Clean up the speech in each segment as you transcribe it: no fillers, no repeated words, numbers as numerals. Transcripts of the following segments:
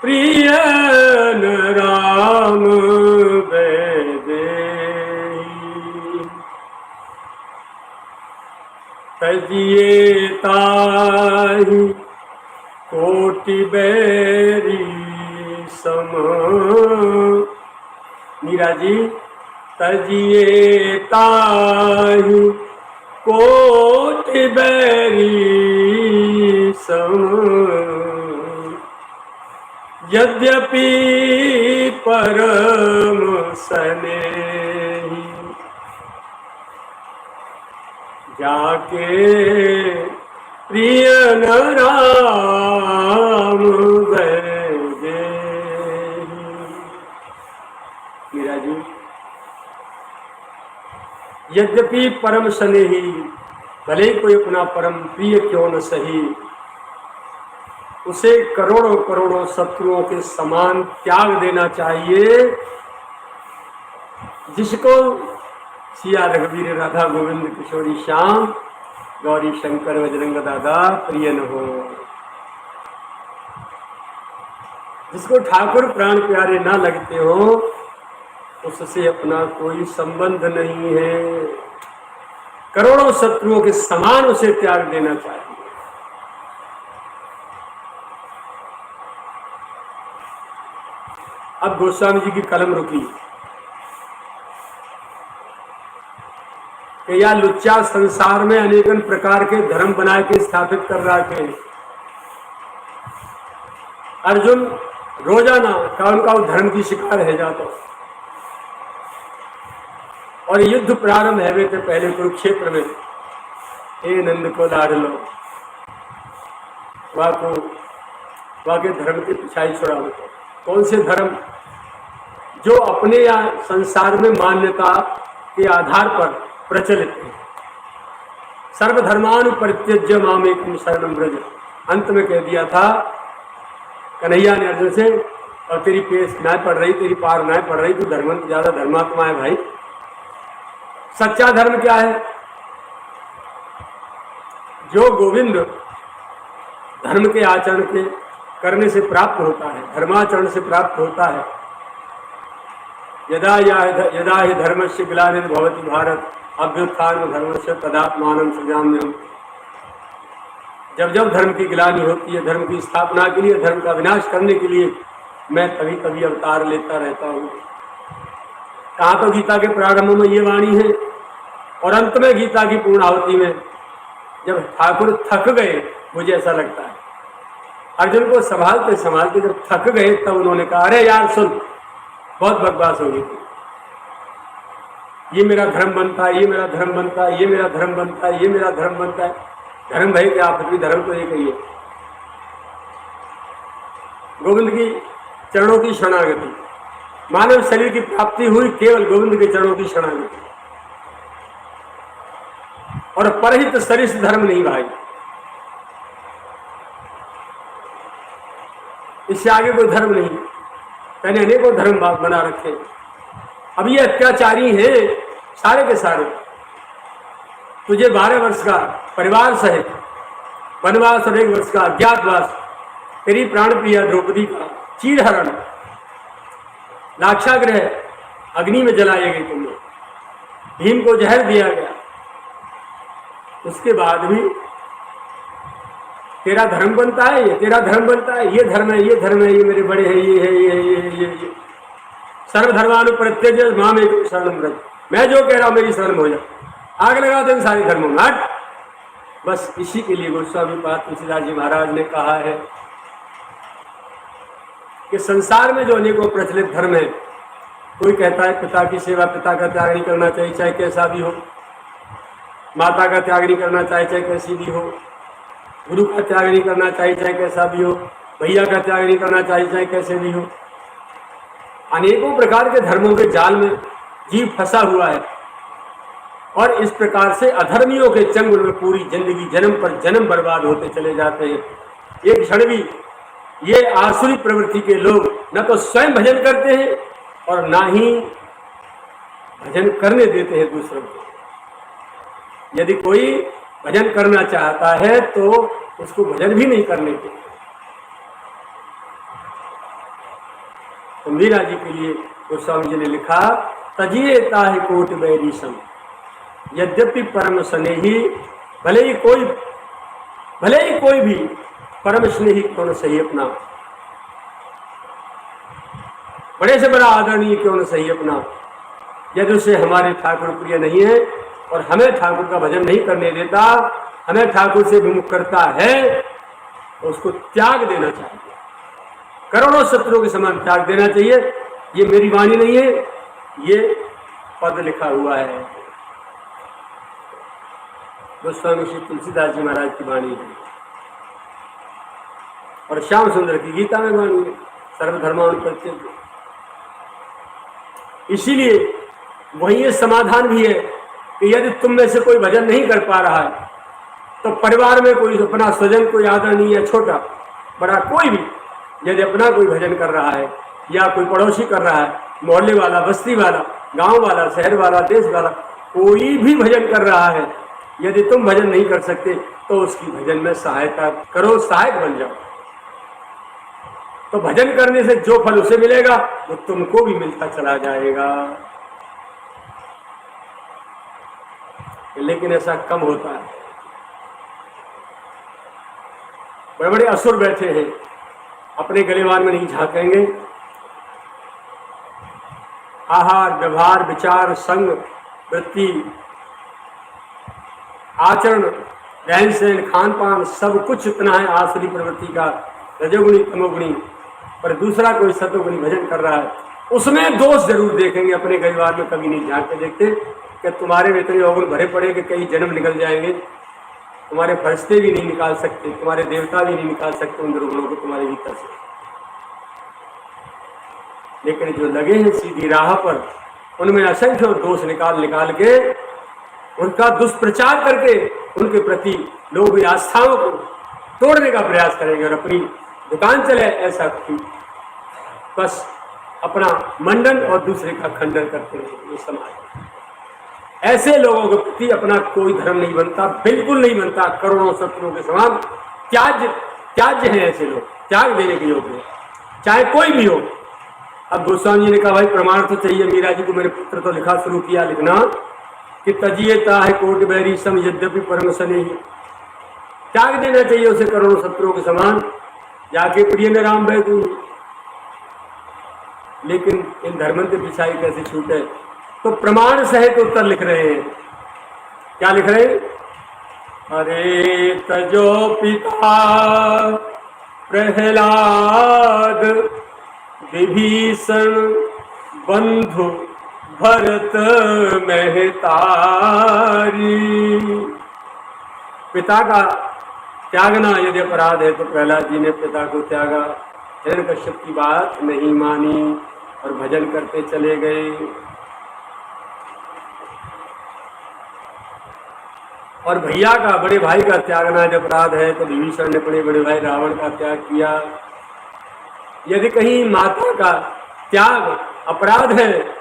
प्रिय न राम वैदेही। तजिए ताहि कोटि बैरी सम। मीरा जी, तजिए ताहि कोटि बैरी सम। यद्यपि परम स्नेही जाके प्रिय न राम वैदेही। मीरा जी, यद्यपि परम स्नेही, भले कोई अपना परम प्रिय क्यों न सही, उसे करोड़ों करोड़ों शत्रुओं के समान त्याग देना चाहिए। जिसको सिया रघुवीर राधा गोविंद किशोरी श्याम गौरी शंकर बजरंग दादा प्रिय न हो। जिसको ठाकुर प्राण प्यारे ना लगते हो, उससे अपना कोई संबंध नहीं है। करोड़ों शत्रुओं के समान उसे त्याग देना चाहिए। अब गोस्वामी जी की कलम रुकी कि या लुच्चा संसार में अनेकन प्रकार के धर्म बना के स्थापित कर रखे। अर्जुन रोजाना काल का धर्म की शिकार है जाता। और युद्ध प्रारंभ है वे पहले कुरुक्षेत्र में, हे नंद को लाड़ लो, वहां के धर्म की पिछाई छुड़ाओ। कौन से धर्म? जो अपने या संसार में मान्यता के आधार पर प्रचलित है। सर्वधर्मानु परित्यज्य मामेकं शरणं व्रज। अंत में कह दिया था कन्हैया ने अर्जुन से, और तेरी पेश नाय पड़ रही, तेरी पार नाय पड़ रही, तू धर्म ज्यादा धर्मात्मा है भाई। सच्चा धर्म क्या है? जो गोविंद धर्म के आचरण के करने से प्राप्त होता है, धर्माचरण से प्राप्त होता है। यदा हि धर्मस्य ग्लानिर्भवति भारत अभ्युत्थान धर्मस्य तदात्मानं सृजाम्यहम्। जब जब धर्म की ग्लानि होती है, धर्म की स्थापना के लिए, धर्म का विनाश करने के लिए, मैं कभी कभी अवतार लेता रहता हूँ। कहाँ तो गीता के प्रारंभ में ये वाणी है, और अंत में गीता की पूर्णाहुति में जब ठाकुर थक गए, मुझे ऐसा लगता है अर्जुन को संभालते संभालते जब थक गए, तब उन्होंने कहा, अरे यार सुन, बहुत बकवास हो गई थी। ये मेरा धर्म बनता है, ये मेरा धर्म बनता है, ये मेरा धर्म बनता है, ये मेरा धर्म बनता है। धर्म भाई क्या? आप भी धर्म तो एक ही है। गोविंद की चरणों की शरणागति, मानव शरीर की प्राप्ति हुई केवल गोविंद के चरणों की शरणागति, और परहित सरिस धर्म नहीं भाई। इससे आगे कोई धर्म नहीं। मैंने अनेकों धर्म बना रखे। अब ये अत्याचारी हैं सारे के सारे। तुझे 12 वर्ष का परिवार सहित वनवास और 1 वर्ष का अज्ञातवास, तेरी प्राण प्रिया द्रौपदी का चीरहरण, लाक्षागृह अग्नि में जलाए गए तुम लोग, भीम को जहर दिया गया, उसके बाद भी तेरा धर्म बनता है, ये तेरा धर्म बनता है, ये धर्म है, ये धर्म है, ये मेरे बड़े हैं, ये है, ये है, ये है, ये सर्वधर्मानु परित्यज्य मामेकं शरणं व्रज। मैं जो कह रहा हूं मेरी शरण हो जा। आग लगा दें सारे धर्मों में, हट। बस इसी के लिए गोस्वामी पाद तुलसीदास जी महाराज ने कहा है कि संसार में जो अनेकों प्रचलित धर्म है, कोई कहता है पिता की सेवा, पिता का त्याग नहीं करना चाहिए चाहे कैसा भी हो, माता का त्याग नहीं करना चाहिए चाहे कैसी भी हो, गुरु का त्याग नहीं करना चाहिए चाहे कैसा भी हो, भैया का त्याग नहीं करना चाहिए चाहे कैसे भी हो। अनेकों प्रकार के धर्मों के जाल में जीव फंसा हुआ है, और इस प्रकार से अधर्मियों के चंगुल में पूरी जिंदगी जन्म पर जन्म बर्बाद होते चले जाते हैं। एक क्षण भी ये आसुरी प्रवृत्ति के लोग न तो स्वयं भजन करते हैं और ना ही भजन करने देते हैं दूसरों को। यदि कोई भजन करना चाहता है तो उसको भजन भी नहीं करने देते। तो मीरा जी के लिए गोस्वामी जी ने लिखा, तजिए ताहि कोट बैरी सम, यद्यपि परम स्नेही, भले ही कोई भी परम स्नेही क्यों न सही अपना, बड़े से बड़ा आदरणीय क्यों न सही अपना, यदि उसे हमारे ठाकुर प्रिय नहीं है और हमें ठाकुर का भजन नहीं करने देता, हमें ठाकुर से विमुख करता है, तो उसको त्याग देना चाहिए, करोड़ों शत्रुओं के समान त्याग देना चाहिए। ये मेरी वाणी नहीं है, ये पद लिखा हुआ है, गोस्वामी श्री तुलसीदास जी महाराज की वाणी है और श्याम सुंदर की गीता में वाणी है, सर्वधर्मानुपरित्यज्य। इसीलिए वही ये समाधान भी है कि यदि तुम में से कोई भजन नहीं कर पा रहा है, तो परिवार में कोई अपना स्वजन, कोई आदरणीय, छोटा बड़ा कोई भी यदि अपना कोई भजन कर रहा है, या कोई पड़ोसी कर रहा है, मोहल्ले वाला, बस्ती वाला, गांव वाला, शहर वाला, देश वाला, कोई भी भजन कर रहा है, यदि तुम भजन नहीं कर सकते तो उसकी भजन में सहायता करो, सहायक बन जाओ। तो भजन करने से जो फल उसे मिलेगा वो तुमको भी मिलता चला जाएगा। लेकिन ऐसा कम होता है। बड़े बड़े असुर बैठे हैं, अपने गलेवान में नहीं झांकेंगे। आहार, व्यवहार, विचार, संग, वृत्ति, आचरण, रहन सहन, खान पान, सब कुछ इतना है आसुरी प्रवृत्ति का, रजोगुणी तमोगुणी, पर दूसरा कोई सतोगुणी भजन कर रहा है, उसमें दोष जरूर देखेंगे। अपने गलिवार में कभी नहीं झांक के देखते कि तुम्हारे में इतने अवगुण भरे पड़े कि कई जन्म निकल जाएंगे, तुम्हारे फरिश्ते भी नहीं निकाल सकते, तुम्हारे देवता भी नहीं निकाल सकते उन दुर्गुणों को तुम्हारे भीतर से। लेकिन जो लगे हैं सीधी राह पर, उनमें असंख्य दोष निकाल के उनका दुष्प्रचार करके उनके प्रति लोग आस्थाओं को तोड़ने का प्रयास करेंगे और अपनी दुकान चले ऐसा बस अपना मंडन और दूसरे का खंडन करते हैं। ये समाज ऐसे लोगों के प्रति अपना कोई धर्म नहीं बनता, बिल्कुल नहीं बनता, करोड़ों शत्रुओं के समान त्याज्य हैं ऐसे लोग, त्याग देने के योग्य, चाहे कोई भी हो। अब गोस्वामी जी ने कहा भाई प्रमाण तो चाहिए। मीरा जी को मेरे पुत्र तो लिखा शुरू किया लिखना कि तजिए ताहि कोट बैरी सम, यद्यपि परम स्नेही, त्याग देना चाहिए उसे करोड़ों शत्रुओं के समान, जाके प्रिय में राम बैठू। लेकिन इन धर्मंत पिछाई कैसे छूटे, तो प्रमाण सहित उत्तर लिख रहे हैं। क्या लिख रहे हैं? अरे तजो पिता प्रहलाद विभीषण बंधु भरत महतारी। पिता का त्यागना यदि अपराध है तो प्रहलाद जी ने पिता को त्यागा, हिरण्यकश्यप की बात नहीं मानी और भजन करते चले गए। और भैया का, बड़े भाई का त्यागना यदि अपराध है तो विभीषण ने अपने बड़े भाई रावण का त्याग किया। यदि कहीं माता का त्याग अपराध है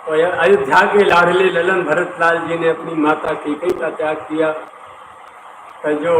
तो अयोध्या के लाडले ललन भरतलाल जी ने अपनी माता कैकेयी का त्याग किया। तजो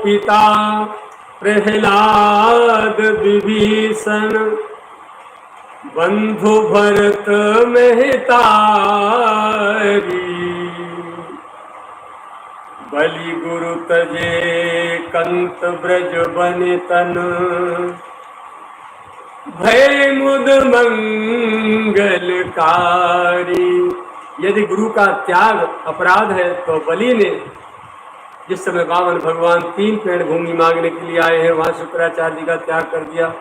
पिता प्रहलाद विभीषण बंधु भरत महतारी। बलि गुरु तजे कंत ब्रज बन तन, भय मुद मंगलकारी। यदि गुरु का त्याग अपराध है तो बलि ने, जिस समय बावन भगवान 3 पेड़ भूमि मांगने के लिए आए हैं, वहां शुक्राचार्य जी का त्याग कर दिया,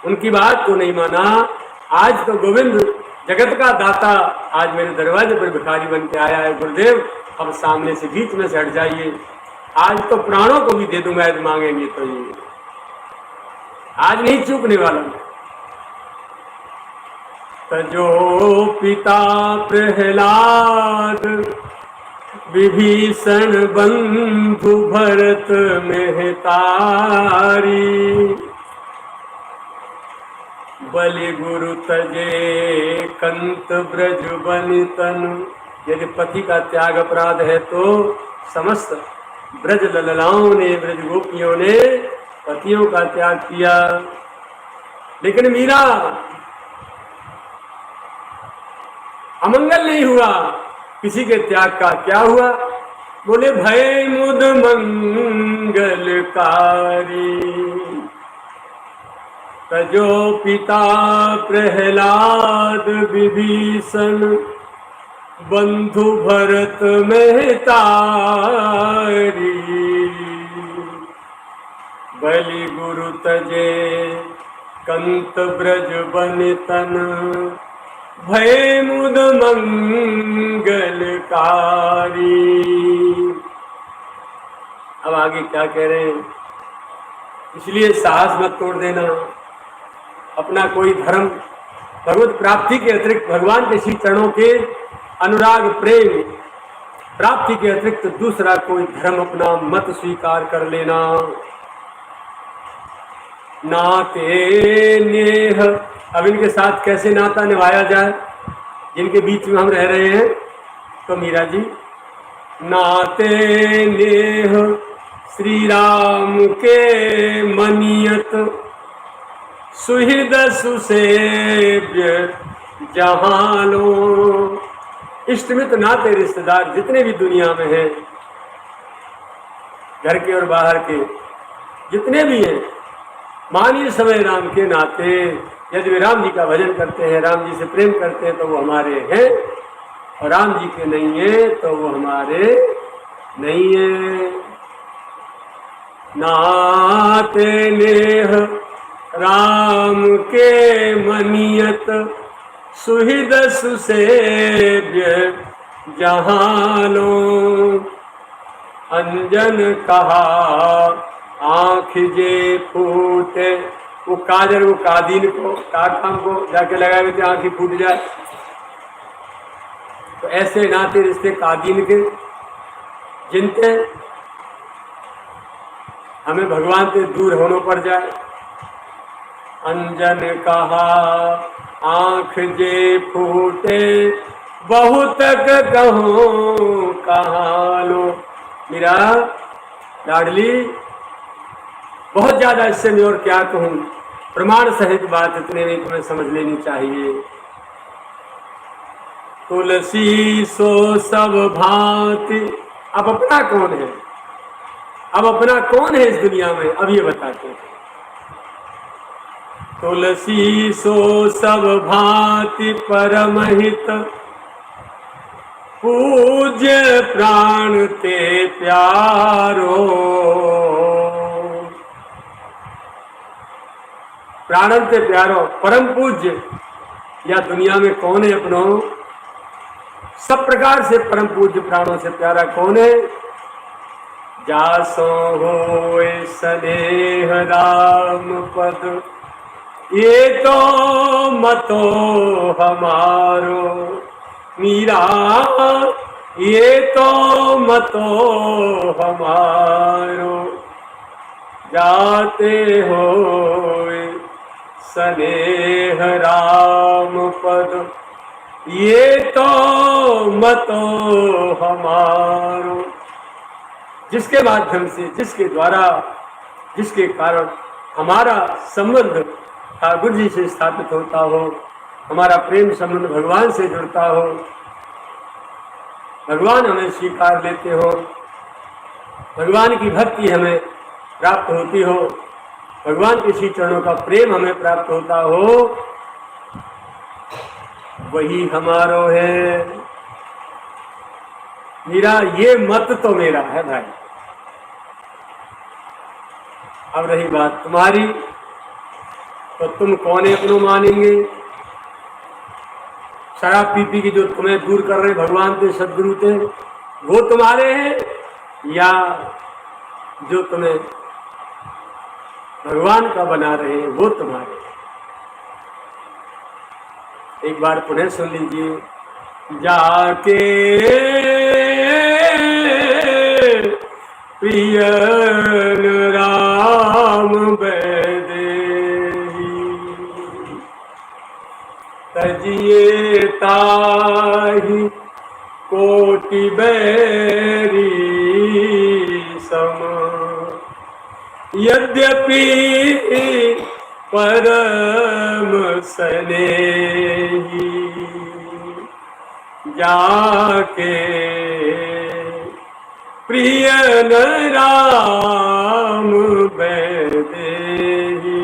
उनकी बात को नहीं माना। आज तो गोविंद जगत का दाता आज मेरे दरवाजे पर भिखारी बन के आया है, गुरुदेव अब सामने से बीच में से हट जाइए, आज तो प्राणों को भी दे दूंगा यदि मांगेंगे तो। ये आज नहीं चूकने वाला। तजो पिता प्रहलाद विभीषण बंधु भरत महतारी। बलि गुरु तजे कंत ब्रज बन तन। यदि पति का त्याग अपराध है तो समस्त ब्रज लललाओं ने, ब्रज गोपियों ने पतियों का त्याग किया। लेकिन मीरा अमंगल नहीं हुआ, किसी के त्याग का क्या हुआ? बोले भय मुद मंगलकारी, तजो पिता प्रहलाद विभीषण, बंधु भरत मेहतारी, बलि गुरु तजे कंत ब्रज बनितन, भय मुद मंगलकारी। अब आगे क्या कह रहे हैं? इसलिए साहस मत तोड़ देना, अपना कोई धर्म भगवत प्राप्ति के अतिरिक्त, भगवान के श्री चरणों के अनुराग प्रेम प्राप्ति के अतिरिक्त दूसरा कोई धर्म अपना मत स्वीकार कर लेना। नाते नेह, अब इनके साथ कैसे नाता निभाया जाए जिनके बीच में हम रह रहे हैं? तो मीरा जी, नाते नेह श्री राम के मनियत, सुहृद सुसेव्य जहानो। इष्टमित नाते रिश्तेदार जितने भी दुनिया में हैं, घर के और बाहर के जितने भी हैं, मानिए समय राम के नाते। यदि वे राम जी का भजन करते हैं, राम जी से प्रेम करते हैं तो वो हमारे हैं, और राम जी के नहीं है तो वो हमारे नहीं है। नाते नेह राम के मनियत, सुहृद सुसेव्य जहानो। अंजन कहा आँख जे फूटे, वो काजल वो कादीन को काकाम को जाके लगाए थे आँखें फूट जाए। तो ऐसे नाते रिश्ते कादीन के जिनके हमें भगवान से दूर होना पड़ जाए। अंजन कहा आँख जे फूटे, बहुत कहूँ कहाँ लो। मेरा लाडली, बहुत ज्यादा इससे मैं और क्या कहूँ, प्रमाण सहित बात इतने में तुम्हें समझ लेनी चाहिए। तुलसी सो सब भांति, अब अपना कौन है? अब अपना कौन है इस दुनिया में? अब ये बताते हैं। तुलसी सो सब भांति परमहित, पूज्य प्राण ते प्यारो। प्राणन से प्यारो, परम पूज्य या दुनिया में कौन है अपनो? सब प्रकार से परम पूज्य प्राणों से प्यारा कौन है? जासो होए स्नेह राम पद, ये तो मतो हमारो। मीरा, ये तो मतो हमारो, जाते होए स्नेह राम पद, ये तो मतो हमारो। जिसके माध्यम से, जिसके द्वारा, जिसके कारण हमारा संबंध ठाकुर जी से स्थापित होता हो, हमारा प्रेम संबंध भगवान से जुड़ता हो, भगवान हमें स्वीकार लेते हो, भगवान की भक्ति हमें प्राप्त होती हो, भगवान के श्री चरणों का प्रेम हमें प्राप्त होता हो, वही हमारो है। मेरा ये मत तो मेरा है भाई। अब रही बात तुम्हारी, तो तुम कौन अपनो मानेंगे? शराब पी पी की जो तुम्हें दूर कर रहे भगवान के सदगुरु थे, वो तुम्हारे हैं, या जो तुम्हें भगवान का बना रहे हैं वो तुम्हारे? एक बार पुनः सुन लीजिए। जाके प्रियन राम बैदेही, तजिए ताहि कोटि बैरी सम। यद्यपि परम स्नेही जाके प्रिय न राम बैदेही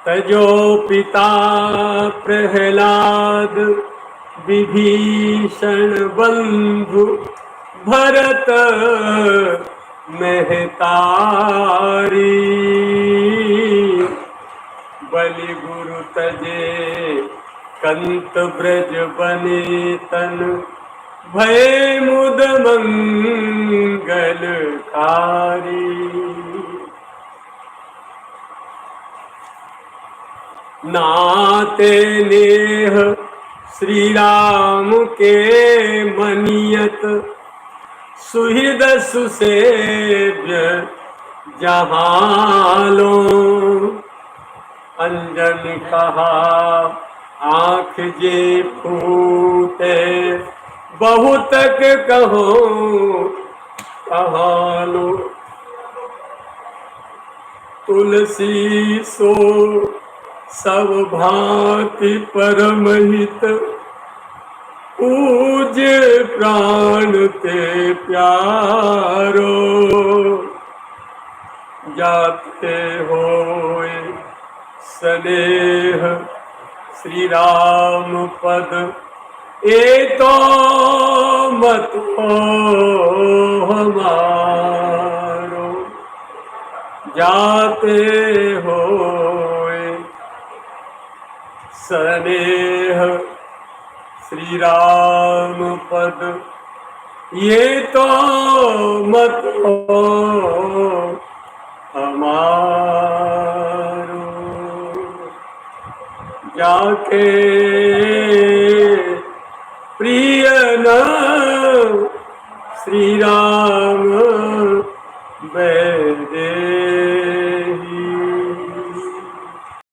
तजो पिता प्रहलाद विभीषण बंधु भरत महतारी बलि गुरु तजे कंत ब्रज बने तन भय मुद मंगलकारी नाते नेह श्री राम के मनियत सुहृद सुसेव्य जहालो अंजन कहा आँख जे फूटे बहुतक कहो कहालो तुलसी सो सब भांति परमहित पूज्य प्राण ते प्यारो जाते होए स्नेह श्री राम पद ए तो मत हो हमारो जाते होए स्नेह श्री राम पद ये तो मत हो हमारो जाके प्रिय न श्री राम बैदे